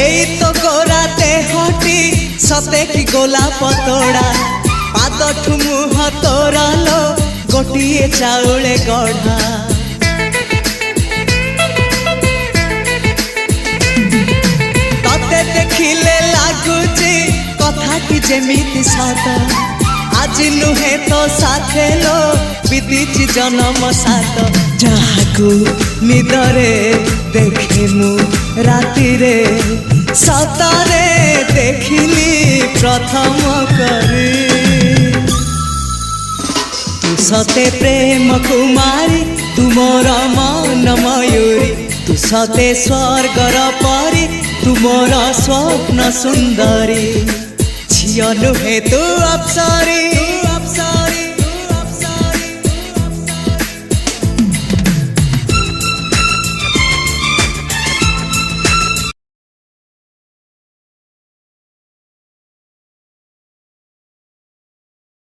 एई तो गोरा देहटी सते कि गोलाप तोड़ा पाद मुह तोरा लो गोटिए चाउले गढ़ा तते देखिले लागुची कथाटी जेमिति सत आज नुहे तो साथे लो बीतीची जन्म सात जहाकू निदरे देखे मु राति रे सतरे देखिली प्रथम करी तू सते प्रेम कुमारी तू मोर मन मयूरी तू सते स्वर्गर परी तू मोर स्वप्न सुंदरी झियो नुहे तू अप्सरी।